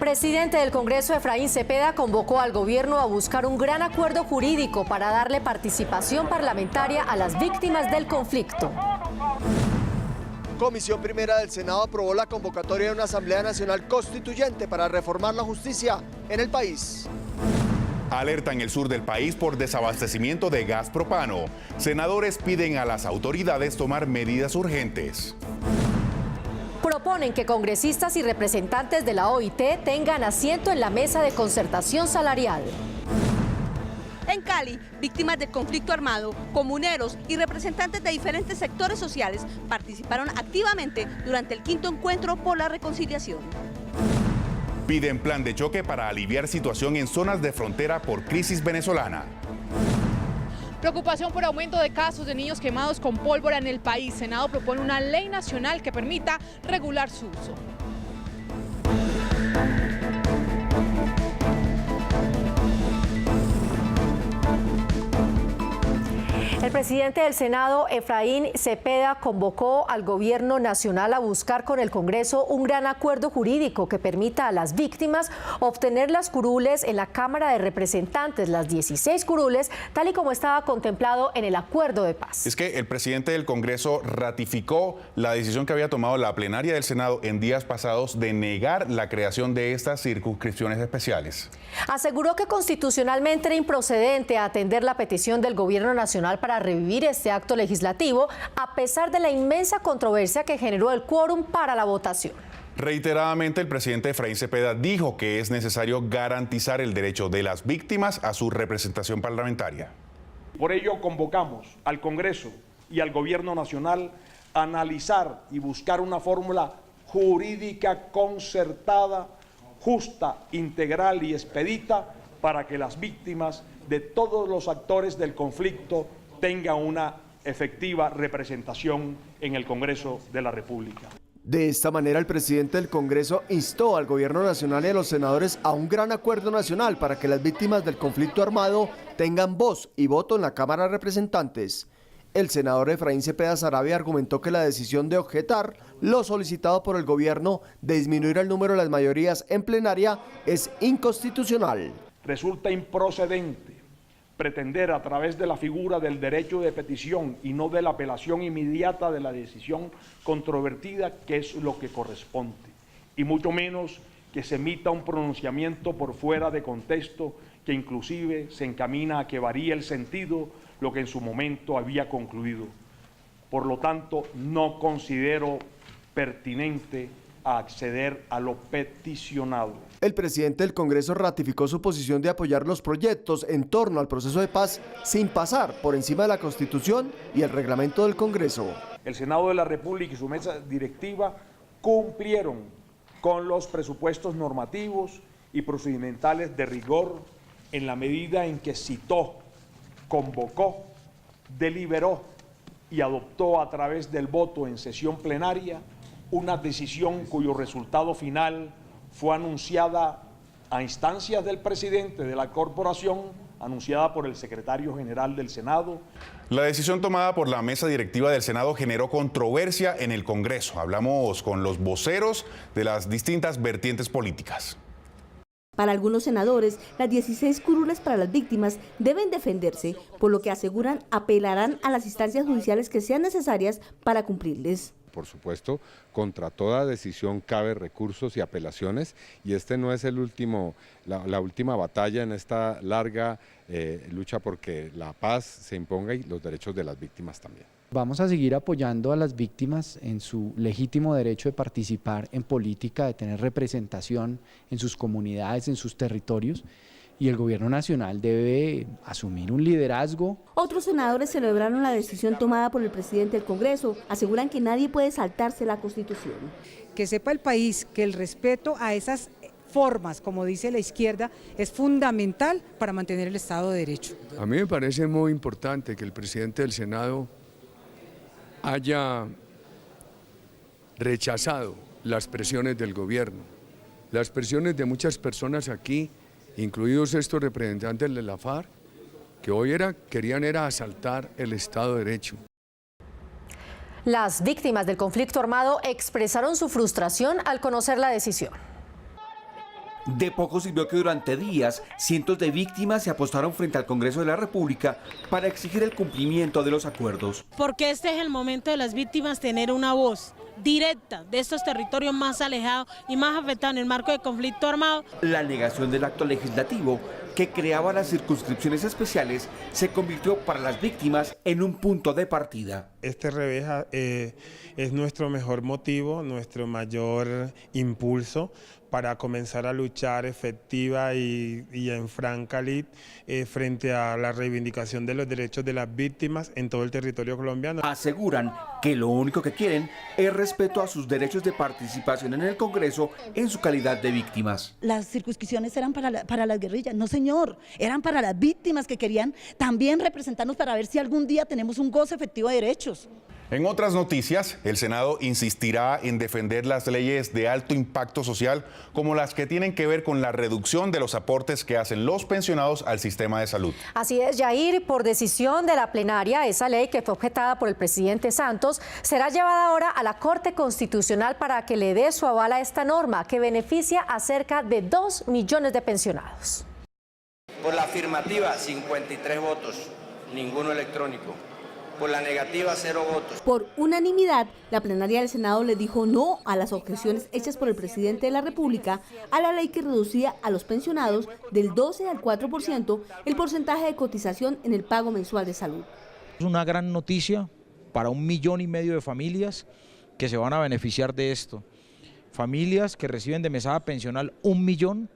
presidente del Congreso, Efraín Cepeda, convocó al gobierno a buscar un gran acuerdo jurídico para darle participación parlamentaria a las víctimas del conflicto. Comisión Primera del Senado aprobó la convocatoria de una Asamblea Nacional Constituyente para reformar la justicia en el país. Alerta en el sur del país por desabastecimiento de gas propano. Senadores piden a las autoridades tomar medidas urgentes. Proponen que congresistas y representantes de la OIT tengan asiento en la mesa de concertación salarial. En Cali, víctimas del conflicto armado, comuneros y representantes de diferentes sectores sociales participaron activamente durante el 5º encuentro por la reconciliación. Piden plan de choque para aliviar situación en zonas de frontera por crisis venezolana. Preocupación por aumento de casos de niños quemados con pólvora en el país. Senado propone una ley nacional que permita regular su uso. El presidente del Senado, Efraín Cepeda, convocó al gobierno nacional a buscar con el Congreso un gran acuerdo jurídico que permita a las víctimas obtener las curules en la Cámara de Representantes, las 16 curules, tal y como estaba contemplado en el acuerdo de paz. Es que el presidente del Congreso ratificó la decisión que había tomado la plenaria del Senado en días pasados de negar la creación de estas circunscripciones especiales. Aseguró que constitucionalmente era improcedente atender la petición del gobierno nacional para revivir este acto legislativo, a pesar de la inmensa controversia que generó el quórum para la votación. Reiteradamente, el presidente Efraín Cepeda dijo que es necesario garantizar el derecho de las víctimas a su representación parlamentaria. Por ello, convocamos al Congreso y al Gobierno Nacional a analizar y buscar una fórmula jurídica concertada, justa, integral y expedita para que las víctimas de todos los actores del conflicto tenga una efectiva representación en el Congreso de la República. De esta manera, el presidente del Congreso instó al gobierno nacional y a los senadores a un gran acuerdo nacional para que las víctimas del conflicto armado tengan voz y voto en la Cámara de Representantes. El senador Efraín Cepeda Saravia argumentó que la decisión de objetar lo solicitado por el gobierno de disminuir el número de las mayorías en plenaria es inconstitucional. Resulta improcedente pretender a través de la figura del derecho de petición y no de la apelación inmediata de la decisión controvertida, que es lo que corresponde, y mucho menos que se emita un pronunciamiento por fuera de contexto que inclusive se encamina a que varíe el sentido lo que en su momento había concluido. Por lo tanto, no considero pertinente a acceder a lo peticionado. El presidente del Congreso ratificó su posición de apoyar los proyectos en torno al proceso de paz sin pasar por encima de la Constitución y el reglamento del Congreso. El Senado de la República y su mesa directiva cumplieron con los presupuestos normativos y procedimentales de rigor en la medida en que citó, convocó, deliberó y adoptó a través del voto en sesión plenaria una decisión cuyo resultado final fue anunciada a instancias del presidente de la corporación, anunciada por el secretario general del Senado. La decisión tomada por la mesa directiva del Senado generó controversia en el Congreso. Hablamos con los voceros de las distintas vertientes políticas. Para algunos senadores, las 16 curules para las víctimas deben defenderse, por lo que aseguran apelarán a las instancias judiciales que sean necesarias para cumplirles. Por supuesto, contra toda decisión cabe recursos y apelaciones, y este no es el último, la última batalla en esta larga lucha porque la paz se imponga y los derechos de las víctimas también. Vamos a seguir apoyando a las víctimas en su legítimo derecho de participar en política, de tener representación en sus comunidades, en sus territorios. Y el gobierno nacional debe asumir un liderazgo. Otros senadores celebraron la decisión tomada por el presidente del Congreso. Aseguran que nadie puede saltarse la Constitución. Que sepa el país que el respeto a esas formas, como dice la izquierda, es fundamental para mantener el Estado de Derecho. A mí me parece muy importante que el presidente del Senado haya rechazado las presiones del gobierno, las presiones de muchas personas aquí, incluidos estos representantes de la FARC, que hoy querían asaltar el Estado de Derecho. Las víctimas del conflicto armado expresaron su frustración al conocer la decisión. De poco sirvió que durante días cientos de víctimas se apostaron frente al Congreso de la República para exigir el cumplimiento de los acuerdos. Porque este es el momento de las víctimas tener una voz directa de estos territorios más alejados y más afectados en el marco de conflicto armado. La negación del acto legislativo que creaba las circunscripciones especiales se convirtió para las víctimas en un punto de partida. Este revés es nuestro mejor motivo, nuestro mayor impulso para comenzar a luchar efectiva y en franca lid frente a la reivindicación de los derechos de las víctimas en todo el territorio colombiano. Aseguran que lo único que quieren es respeto a sus derechos de participación en el Congreso en su calidad de víctimas. Las circunscripciones eran para las guerrillas, no señor, eran para las víctimas que querían también representarnos para ver si algún día tenemos un goce efectivo de derechos. En otras noticias, el Senado insistirá en defender las leyes de alto impacto social, como las que tienen que ver con la reducción de los aportes que hacen los pensionados al sistema de salud. Así es, Yair, por decisión de la plenaria, esa ley que fue objetada por el presidente Santos será llevada ahora a la Corte Constitucional para que le dé su aval a esta norma que beneficia a cerca de 2 millones de pensionados. Por la afirmativa, 53 votos, ninguno electrónico. Por la negativa, 0 votos. Por unanimidad, la plenaria del Senado le dijo no a las objeciones hechas por el presidente de la República a la ley que reducía a los pensionados del 12 al 4% el porcentaje de cotización en el pago mensual de salud. Es una gran noticia para 1,5 millones de familias que se van a beneficiar de esto. Familias que reciben de mesada pensional 1 millón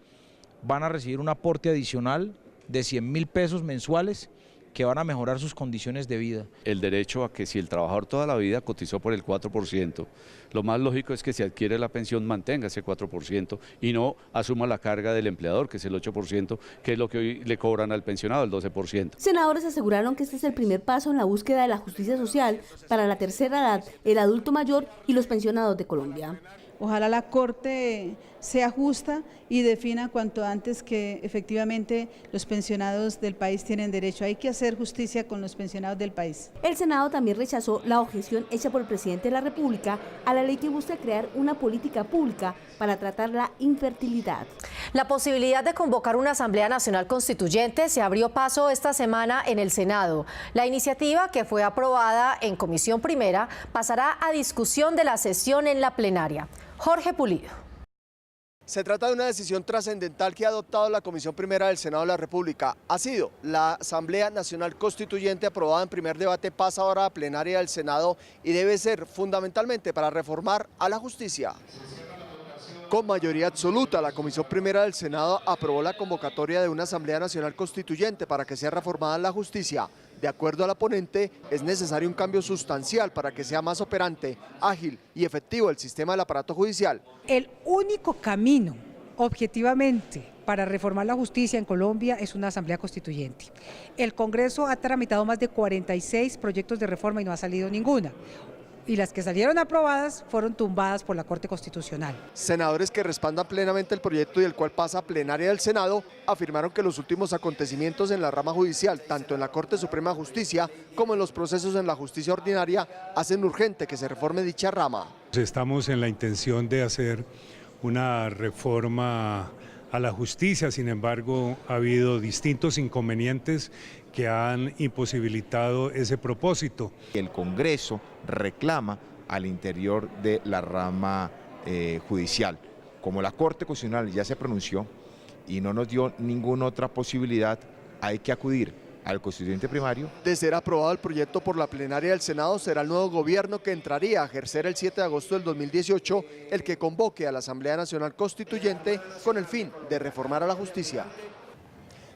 van a recibir un aporte adicional de 100.000 pesos mensuales que van a mejorar sus condiciones de vida. El derecho a que si el trabajador toda la vida cotizó por el 4%, lo más lógico es que si adquiere la pensión mantenga ese 4% y no asuma la carga del empleador, que es el 8%, que es lo que hoy le cobran al pensionado, el 12%. Senadores aseguraron que este es el primer paso en la búsqueda de la justicia social para la tercera edad, el adulto mayor y los pensionados de Colombia. Ojalá la Corte sea justa y defina cuanto antes que efectivamente los pensionados del país tienen derecho. Hay que hacer justicia con los pensionados del país. El Senado también rechazó la objeción hecha por el presidente de la República a la ley que busca crear una política pública para tratar la infertilidad. La posibilidad de convocar una Asamblea Nacional Constituyente se abrió paso esta semana en el Senado. La iniciativa, que fue aprobada en Comisión Primera, pasará a discusión de la sesión en la plenaria. Jorge Pulido. Se trata de una decisión trascendental que ha adoptado la Comisión Primera del Senado de la República. Ha sido la Asamblea Nacional Constituyente aprobada en primer debate, pasa ahora a plenaria del Senado y debe ser fundamentalmente para reformar a la justicia. Con mayoría absoluta, la Comisión Primera del Senado aprobó la convocatoria de una Asamblea Nacional Constituyente para que sea reformada la justicia. De acuerdo a la ponente, es necesario un cambio sustancial para que sea más operante, ágil y efectivo el sistema del aparato judicial. El único camino, objetivamente, para reformar la justicia en Colombia es una asamblea constituyente. El Congreso ha tramitado más de 46 proyectos de reforma y no ha salido ninguna. Y las que salieron aprobadas fueron tumbadas por la Corte Constitucional. Senadores que respaldan plenamente el proyecto y el cual pasa a plenaria del Senado afirmaron que los últimos acontecimientos en la rama judicial, tanto en la Corte Suprema de Justicia como en los procesos en la justicia ordinaria, hacen urgente que se reforme dicha rama. Estamos en la intención de hacer una reforma a la justicia, sin embargo, ha habido distintos inconvenientes que han imposibilitado ese propósito. El Congreso reclama al interior de la rama judicial. Como la Corte Constitucional ya se pronunció y no nos dio ninguna otra posibilidad, hay que acudir al constituyente primario. De ser aprobado el proyecto por la plenaria del Senado, será el nuevo gobierno que entraría a ejercer el 7 de agosto del 2018 el que convoque a la Asamblea Nacional Constituyente con el fin de reformar a la justicia.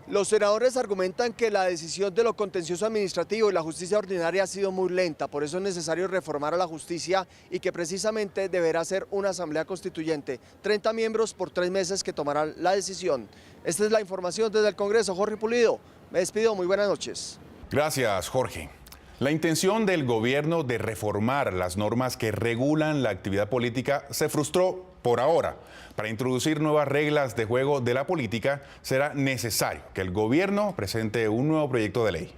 Los senadores argumentan que la decisión de lo contencioso administrativo y la justicia ordinaria ha sido muy lenta, por eso es necesario reformar a la justicia y que precisamente deberá ser una asamblea constituyente. 30 miembros por 3 meses que tomarán la decisión. Esta es la información desde el Congreso. Jorge Pulido, me despido, muy buenas noches. Gracias, Jorge. La intención del gobierno de reformar las normas que regulan la actividad política se frustró por ahora. Para introducir nuevas reglas de juego de la política, será necesario que el gobierno presente un nuevo proyecto de ley.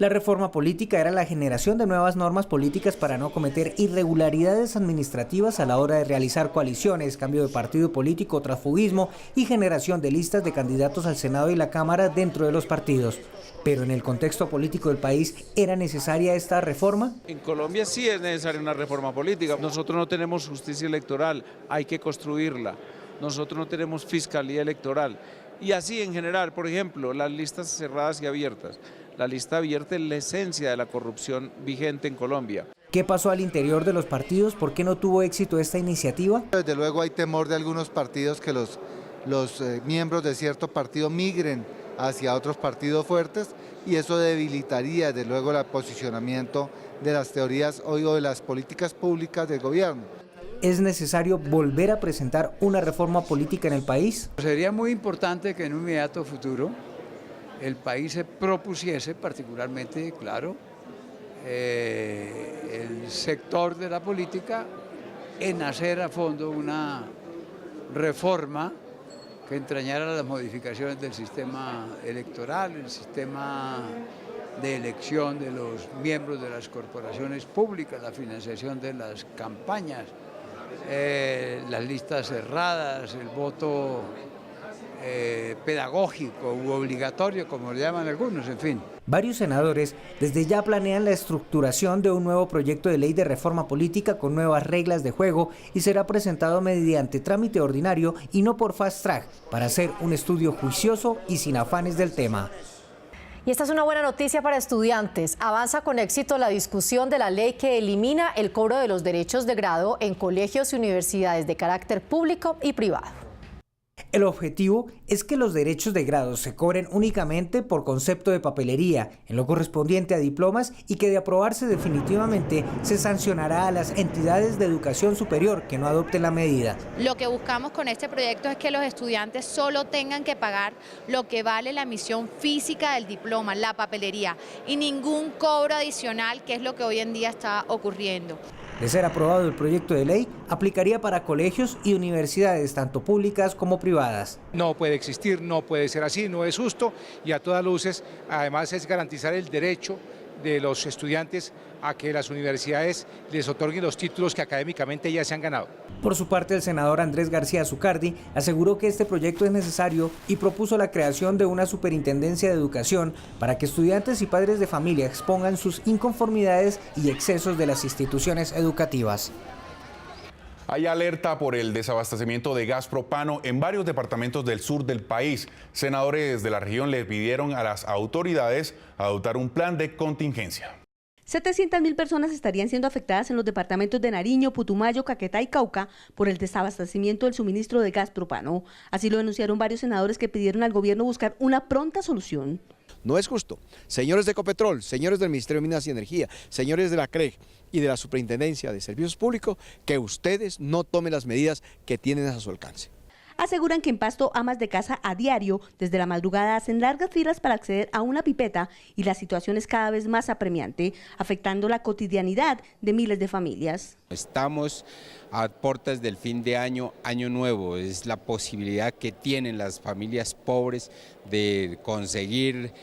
La reforma política era la generación de nuevas normas políticas para no cometer irregularidades administrativas a la hora de realizar coaliciones, cambio de partido político, transfugismo y generación de listas de candidatos al Senado y la Cámara dentro de los partidos. Pero en el contexto político del país, ¿era necesaria esta reforma? En Colombia sí es necesaria una reforma política. Nosotros no tenemos justicia electoral, hay que construirla. Nosotros no tenemos fiscalía electoral. Y así en general, por ejemplo, las listas cerradas y abiertas. La lista abierta es la esencia de la corrupción vigente en Colombia. ¿Qué pasó al interior de los partidos? ¿Por qué no tuvo éxito esta iniciativa? Desde luego hay temor de algunos partidos que los miembros de cierto partido migren hacia otros partidos fuertes y eso debilitaría desde luego el posicionamiento de las teorías o de las políticas públicas del gobierno. ¿Es necesario volver a presentar una reforma política en el país? Sería muy importante que en un inmediato futuro el país se propusiese, particularmente, claro, el sector de la política, en hacer a fondo una reforma que entrañara las modificaciones del sistema electoral, el sistema de elección de los miembros de las corporaciones públicas, la financiación de las campañas, las listas cerradas, el voto pedagógico u obligatorio, como le llaman algunos, en fin. Varios senadores desde ya planean la estructuración de un nuevo proyecto de ley de reforma política con nuevas reglas de juego y será presentado mediante trámite ordinario y no por fast track, para hacer un estudio juicioso y sin afanes del tema. Y esta es una buena noticia para estudiantes. Avanza con éxito la discusión de la ley que elimina el cobro de los derechos de grado en colegios y universidades de carácter público y privado. El objetivo es que los derechos de grado se cobren únicamente por concepto de papelería, en lo correspondiente a diplomas, y que de aprobarse definitivamente se sancionará a las entidades de educación superior que no adopten la medida. Lo que buscamos con este proyecto es que los estudiantes solo tengan que pagar lo que vale la emisión física del diploma, la papelería, y ningún cobro adicional, que es lo que hoy en día está ocurriendo. De ser aprobado el proyecto de ley, aplicaría para colegios y universidades, tanto públicas como privadas. No puede existir, no puede ser así, no es justo y a todas luces, además es garantizar el derecho de los estudiantes a que las universidades les otorguen los títulos que académicamente ya se han ganado. Por su parte, el senador Andrés García Zucardi aseguró que este proyecto es necesario y propuso la creación de una superintendencia de educación para que estudiantes y padres de familia expongan sus inconformidades y excesos de las instituciones educativas. Hay alerta por el desabastecimiento de gas propano en varios departamentos del sur del país. Senadores de la región le pidieron a las autoridades adoptar un plan de contingencia. 700.000 personas estarían siendo afectadas en los departamentos de Nariño, Putumayo, Caquetá y Cauca por el desabastecimiento del suministro de gas propano. Así lo denunciaron varios senadores que pidieron al gobierno buscar una pronta solución. No es justo. Señores de Ecopetrol, señores del Ministerio de Minas y Energía, señores de la CREG y de la Superintendencia de Servicios Públicos, que ustedes no tomen las medidas que tienen a su alcance. Aseguran que en Pasto amas de casa a diario, desde la madrugada hacen largas filas para acceder a una pipeta y la situación es cada vez más apremiante, afectando la cotidianidad de miles de familias. Estamos a puertas del fin de año, año nuevo, es la posibilidad que tienen las familias pobres de conseguir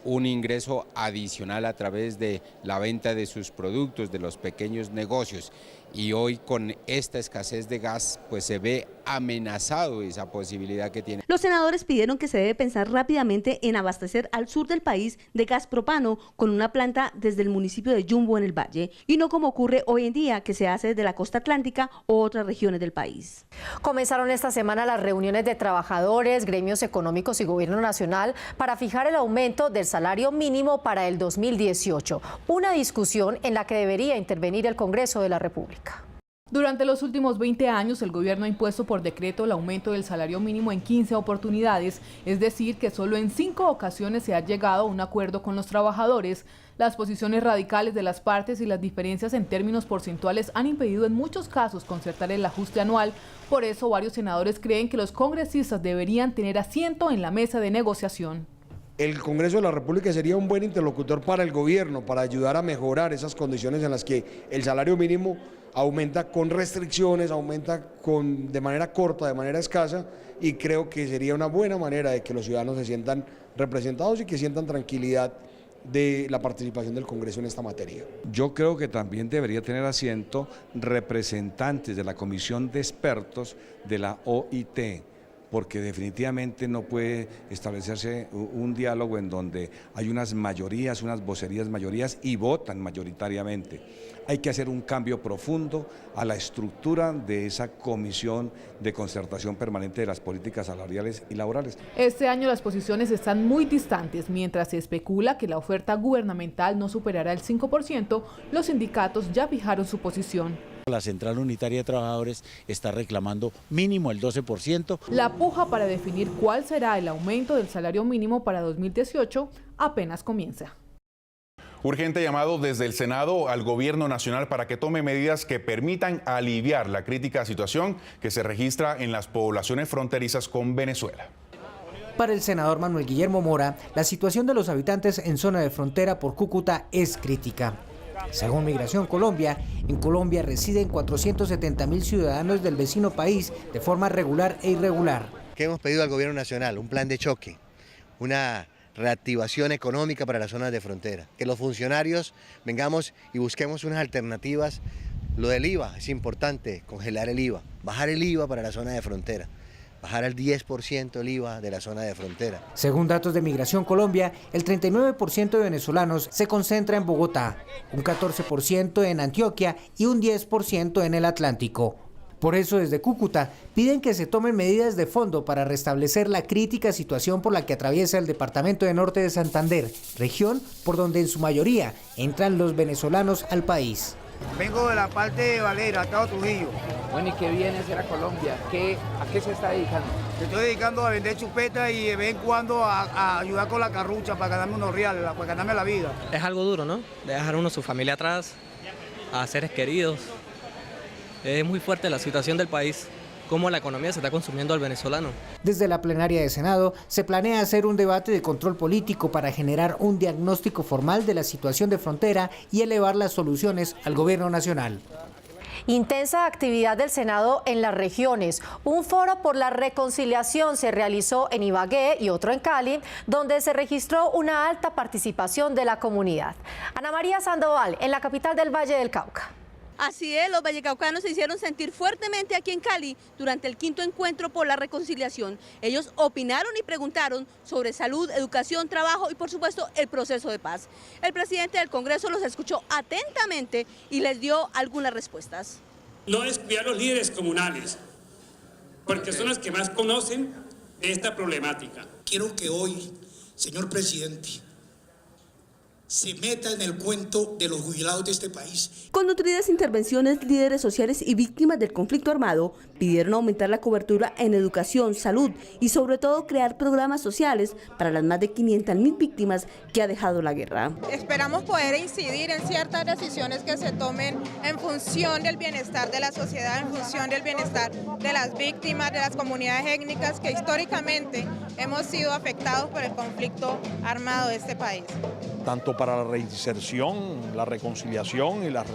un ingreso adicional a través de la venta de sus productos, de los pequeños negocios. Y hoy con esta escasez de gas pues se ve amenazado esa posibilidad que tiene. Los senadores pidieron que se debe pensar rápidamente en abastecer al sur del país de gas propano con una planta desde el municipio de Yumbo en el Valle y no como ocurre hoy en día que se hace desde la costa atlántica o otras regiones del país. Comenzaron esta semana las reuniones de trabajadores, gremios económicos y gobierno nacional para fijar el aumento del salario mínimo para el 2018, una discusión en la que debería intervenir el Congreso de la República. Durante los últimos 20 años, el gobierno ha impuesto por decreto el aumento del salario mínimo en 15 oportunidades, es decir, que solo en 5 ocasiones se ha llegado a un acuerdo con los trabajadores. Las posiciones radicales de las partes y las diferencias en términos porcentuales han impedido en muchos casos concertar el ajuste anual. Por eso, varios senadores creen que los congresistas deberían tener asiento en la mesa de negociación. El Congreso de la República sería un buen interlocutor para el gobierno, para ayudar a mejorar esas condiciones en las que el salario mínimo aumenta con restricciones, aumenta de manera corta, de manera escasa, y creo que sería una buena manera de que los ciudadanos se sientan representados y que sientan tranquilidad de la participación del Congreso en esta materia. Yo creo que también debería tener asiento representantes de la Comisión de Expertos de la OIT, porque definitivamente no puede establecerse un diálogo en donde hay unas mayorías, unas vocerías mayorías y votan mayoritariamente. Hay que hacer un cambio profundo a la estructura de esa comisión de concertación permanente de las políticas salariales y laborales. Este año las posiciones están muy distantes. Mientras se especula que la oferta gubernamental no superará el 5%, los sindicatos ya fijaron su posición. La Central Unitaria de Trabajadores está reclamando mínimo el 12%. La puja para definir cuál será el aumento del salario mínimo para 2018 apenas comienza. Urgente llamado desde el Senado al Gobierno Nacional para que tome medidas que permitan aliviar la crítica situación que se registra en las poblaciones fronterizas con Venezuela. Para el senador Manuel Guillermo Mora, la situación de los habitantes en zona de frontera por Cúcuta es crítica. Según Migración Colombia, en Colombia residen 470.000 ciudadanos del vecino país de forma regular e irregular. ¿Qué hemos pedido al Gobierno Nacional? Un plan de choque, una reactivación económica para las zonas de frontera. Que los funcionarios vengamos y busquemos unas alternativas. Lo del IVA es importante, congelar el IVA, bajar el IVA para la zona de frontera. Bajar al 10% el IVA de la zona de frontera. Según datos de Migración Colombia, el 39% de venezolanos se concentra en Bogotá, un 14% en Antioquia y un 10% en el Atlántico. Por eso desde Cúcuta piden que se tomen medidas de fondo para restablecer la crítica situación por la que atraviesa el departamento de Norte de Santander, región por donde en su mayoría entran los venezolanos al país. Vengo de la parte de Valera, Estado Trujillo. Bueno, ¿y qué viene a hacer a Colombia? ¿A qué se está dedicando? Me estoy dedicando a vender chupetas y de vez en cuando a ayudar con la carrucha para ganarme unos reales, para ganarme la vida. Es algo duro, ¿no? De dejar uno su familia atrás, a seres queridos. Es muy fuerte la situación del país, cómo la economía se está consumiendo al venezolano. Desde la plenaria de Senado se planea hacer un debate de control político para generar un diagnóstico formal de la situación de frontera y elevar las soluciones al Gobierno Nacional. Intensa actividad del Senado en las regiones. Un foro por la reconciliación se realizó en Ibagué y otro en Cali, donde se registró una alta participación de la comunidad. Ana María Sandoval, en la capital del Valle del Cauca. Así es, los vallecaucanos se hicieron sentir fuertemente aquí en Cali durante el 5º encuentro por la reconciliación. Ellos opinaron y preguntaron sobre salud, educación, trabajo y por supuesto el proceso de paz. El presidente del Congreso los escuchó atentamente y les dio algunas respuestas. No descuidar a los líderes comunales, porque son los que más conocen de esta problemática. Quiero que hoy, señor presidente, se meta en el cuento de los jubilados de este país. Con nutridas intervenciones, líderes sociales y víctimas del conflicto armado pidieron aumentar la cobertura en educación, salud y sobre todo crear programas sociales para las más de 500.000 víctimas que ha dejado la guerra. Esperamos poder incidir en ciertas decisiones que se tomen en función del bienestar de la sociedad, en función del bienestar de las víctimas, de las comunidades étnicas que históricamente hemos sido afectados por el conflicto armado de este país. Tanto para la reinserción, la reconciliación y las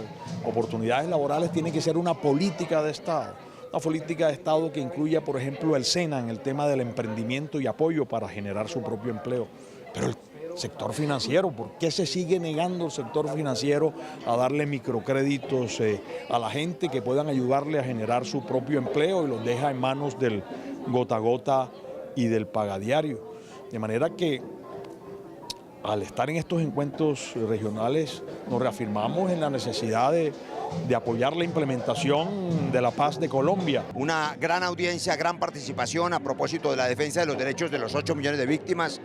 oportunidades laborales tiene que ser una política de Estado. Una política de Estado que incluya, por ejemplo, el SENA en el tema del emprendimiento y apoyo para generar su propio empleo. Pero el sector financiero, ¿por qué se sigue negando el sector financiero a darle microcréditos a la gente que puedan ayudarle a generar su propio empleo y los deja en manos del gota a gota y del pagadiario? De manera que al estar en estos encuentros regionales nos reafirmamos en la necesidad de apoyar la implementación de la paz de Colombia. Una gran audiencia, gran participación a propósito de la defensa de los derechos de los 8 millones de víctimas,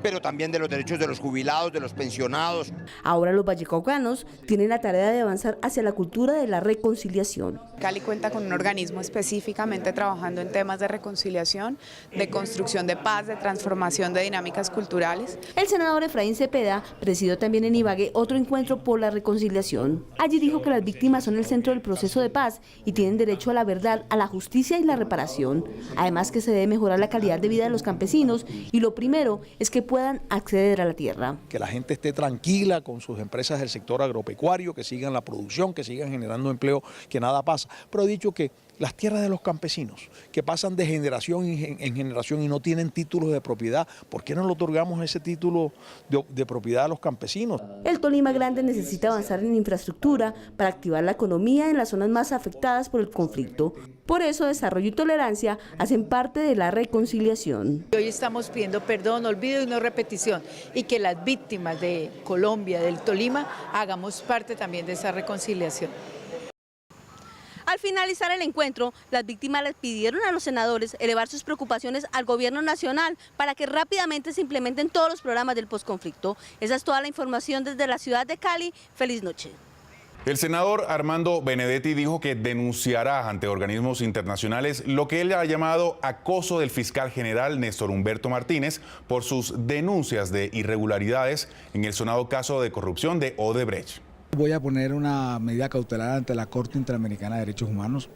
pero también de los derechos de los jubilados, de los pensionados. Ahora los vallecaucanos tienen la tarea de avanzar hacia la cultura de la reconciliación. Cali cuenta con un organismo específicamente trabajando en temas de reconciliación, de construcción de paz, de transformación de dinámicas culturales. El senador Efraín Cepeda presidió también en Ibagué otro encuentro por la reconciliación. Allí dijo que las víctimas son el centro del proceso de paz y tienen derecho a la verdad, a la justicia y la reparación. Además que se debe mejorar la calidad de vida de los campesinos y lo primero es que puedan acceder a la tierra. Que la gente esté tranquila con sus empresas del sector agropecuario, que sigan la producción, que sigan generando empleo, que nada pasa. Pero he dicho que las tierras de los campesinos, que pasan de generación en generación y no tienen títulos de propiedad. ¿Por qué no le otorgamos ese título de propiedad a los campesinos? El Tolima Grande necesita avanzar en infraestructura para activar la economía en las zonas más afectadas por el conflicto. Por eso, desarrollo y tolerancia hacen parte de la reconciliación. Hoy estamos pidiendo perdón, olvido y no repetición, y que las víctimas de Colombia, del Tolima, hagamos parte también de esa reconciliación. Al finalizar el encuentro, las víctimas les pidieron a los senadores elevar sus preocupaciones al gobierno nacional para que rápidamente se implementen todos los programas del posconflicto. Esa es toda la información desde la ciudad de Cali. Feliz noche. El senador Armando Benedetti dijo que denunciará ante organismos internacionales lo que él ha llamado acoso del fiscal general Néstor Humberto Martínez por sus denuncias de irregularidades en el sonado caso de corrupción de Odebrecht. Voy a poner una medida cautelar ante la Corte Interamericana de Derechos Humanos.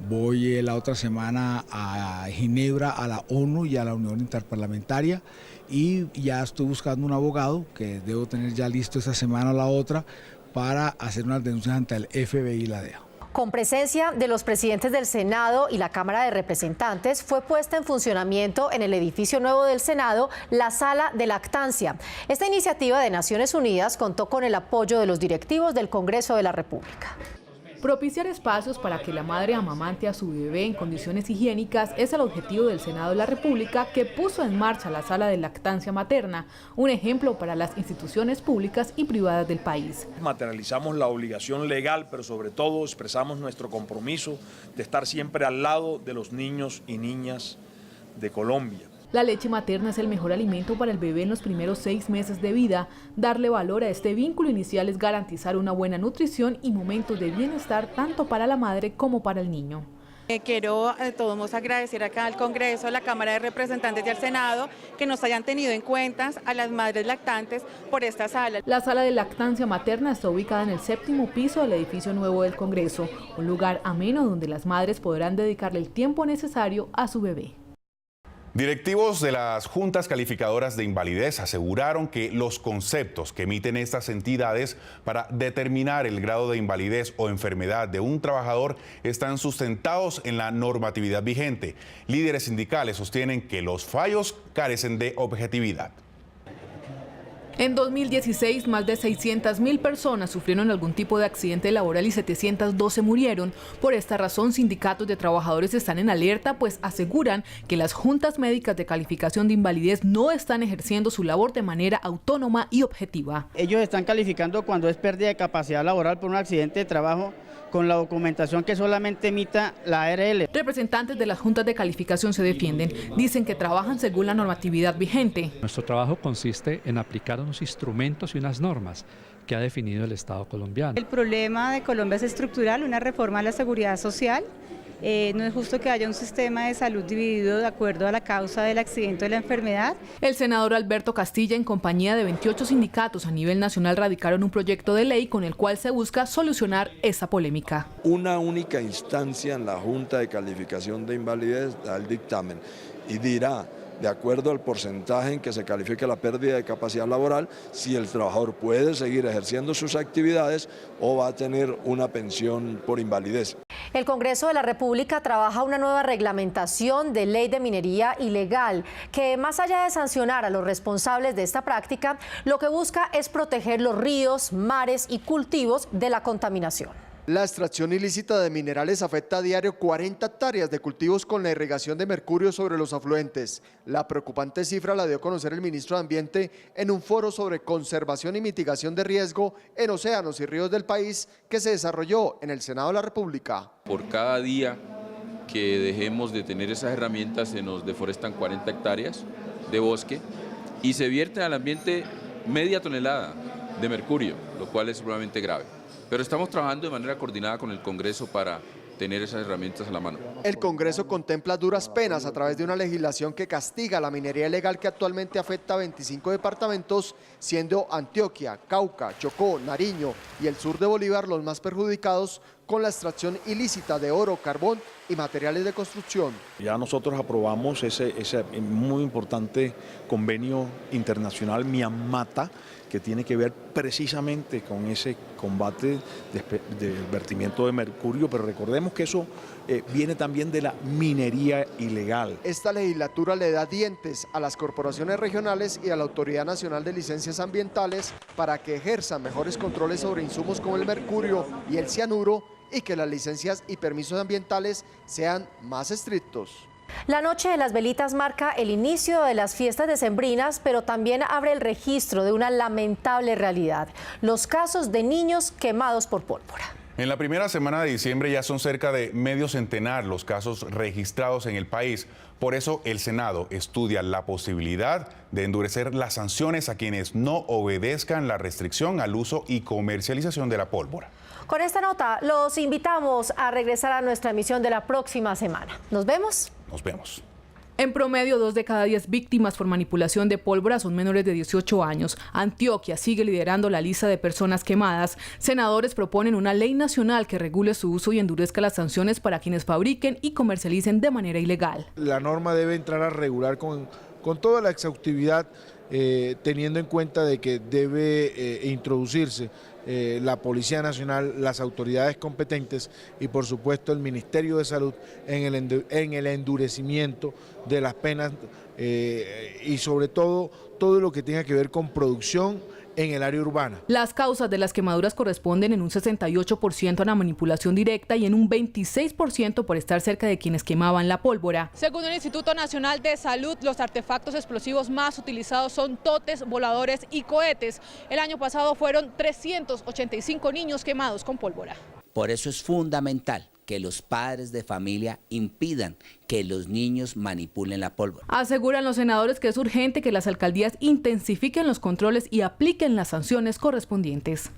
Voy la otra semana a Ginebra, a la ONU y a la Unión Interparlamentaria, y ya estoy buscando un abogado que debo tener ya listo esta semana o la otra para hacer unas denuncias ante el FBI y la DEA. Con presencia de los presidentes del Senado y la Cámara de Representantes, fue puesta en funcionamiento en el edificio nuevo del Senado la Sala de Lactancia. Esta iniciativa de Naciones Unidas contó con el apoyo de los directivos del Congreso de la República. Propiciar espacios para que la madre amamante a su bebé en condiciones higiénicas es el objetivo del Senado de la República, que puso en marcha la Sala de Lactancia Materna, un ejemplo para las instituciones públicas y privadas del país. Materializamos la obligación legal, pero sobre todo expresamos nuestro compromiso de estar siempre al lado de los niños y niñas de Colombia. La leche materna es el mejor alimento para el bebé en los primeros 6 meses de vida. Darle valor a este vínculo inicial es garantizar una buena nutrición y momentos de bienestar tanto para la madre como para el niño. Quiero a todos modos agradecer acá al Congreso, a la Cámara de Representantes y al Senado que nos hayan tenido en cuenta a las madres lactantes por esta sala. La Sala de Lactancia Materna está ubicada en el 7º piso del edificio nuevo del Congreso, un lugar ameno donde las madres podrán dedicarle el tiempo necesario a su bebé. Directivos de las juntas calificadoras de invalidez aseguraron que los conceptos que emiten estas entidades para determinar el grado de invalidez o enfermedad de un trabajador están sustentados en la normatividad vigente. Líderes sindicales sostienen que los fallos carecen de objetividad. En 2016, más de 600.000 personas sufrieron algún tipo de accidente laboral y 712 murieron. Por esta razón, sindicatos de trabajadores están en alerta, pues aseguran que las juntas médicas de calificación de invalidez no están ejerciendo su labor de manera autónoma y objetiva. Ellos están calificando cuando es pérdida de capacidad laboral por un accidente de trabajo con la documentación que solamente emita la ARL. Representantes de las juntas de calificación se defienden. Dicen que trabajan según la normatividad vigente. Nuestro trabajo consiste en aplicar unos instrumentos y unas normas que ha definido el Estado colombiano. El problema de Colombia es estructural, una reforma a la seguridad social. No es justo que haya un sistema de salud dividido de acuerdo a la causa del accidente o de la enfermedad. El senador Alberto Castilla, en compañía de 28 sindicatos a nivel nacional, radicaron un proyecto de ley con el cual se busca solucionar esa polémica. Una única instancia en la Junta de Calificación de Invalidez da el dictamen y dirá, de acuerdo al porcentaje en que se califique la pérdida de capacidad laboral, si el trabajador puede seguir ejerciendo sus actividades o va a tener una pensión por invalidez. El Congreso de la República trabaja una nueva reglamentación de ley de minería ilegal que, más allá de sancionar a los responsables de esta práctica, lo que busca es proteger los ríos, mares y cultivos de la contaminación. La extracción ilícita de minerales afecta a diario 40 hectáreas de cultivos con la irrigación de mercurio sobre los afluentes. La preocupante cifra la dio a conocer el ministro de Ambiente en un foro sobre conservación y mitigación de riesgo en océanos y ríos del país que se desarrolló en el Senado de la República. Por cada día que dejemos de tener esas herramientas se nos deforestan 40 hectáreas de bosque y se vierte al ambiente media tonelada de mercurio, lo cual es sumamente grave. Pero estamos trabajando de manera coordinada con el Congreso para tener esas herramientas a la mano. El Congreso contempla duras penas a través de una legislación que castiga la minería ilegal que actualmente afecta a 25 departamentos, siendo Antioquia, Cauca, Chocó, Nariño y el sur de Bolívar los más perjudicados con la extracción ilícita de oro, carbón y materiales de construcción. Ya nosotros aprobamos ese muy importante convenio internacional Miamata, que tiene que ver precisamente con ese combate del vertimiento de mercurio, pero recordemos que eso viene también de la minería ilegal. Esta legislatura le da dientes a las corporaciones regionales y a la Autoridad Nacional de Licencias Ambientales para que ejerzan mejores controles sobre insumos como el mercurio y el cianuro y que las licencias y permisos ambientales sean más estrictos. La Noche de las Velitas marca el inicio de las fiestas decembrinas, pero también abre el registro de una lamentable realidad: los casos de niños quemados por pólvora. En la primera semana de diciembre ya son cerca de medio centenar los casos registrados en el país. Por eso el Senado estudia la posibilidad de endurecer las sanciones a quienes no obedezcan la restricción al uso y comercialización de la pólvora. Con esta nota los invitamos a regresar a nuestra emisión de la próxima semana. ¿Nos vemos? Nos vemos. En promedio, 2 de cada 10 víctimas por manipulación de pólvora son menores de 18 años. Antioquia sigue liderando la lista de personas quemadas. Senadores proponen una ley nacional que regule su uso y endurezca las sanciones para quienes fabriquen y comercialicen de manera ilegal. La norma debe entrar a regular con toda la exhaustividad, teniendo en cuenta de que debe introducirse la Policía Nacional, las autoridades competentes y por supuesto el Ministerio de Salud en el endurecimiento de las penas y sobre todo lo que tenga que ver con producción en el área urbana. Las causas de las quemaduras corresponden en un 68% a la manipulación directa y en un 26% por estar cerca de quienes quemaban la pólvora. Según el Instituto Nacional de Salud, los artefactos explosivos más utilizados son totes, voladores y cohetes. El año pasado fueron 385 niños quemados con pólvora. Por eso es fundamental que los padres de familia impidan que los niños manipulen la pólvora. Aseguran los senadores que es urgente que las alcaldías intensifiquen los controles y apliquen las sanciones correspondientes.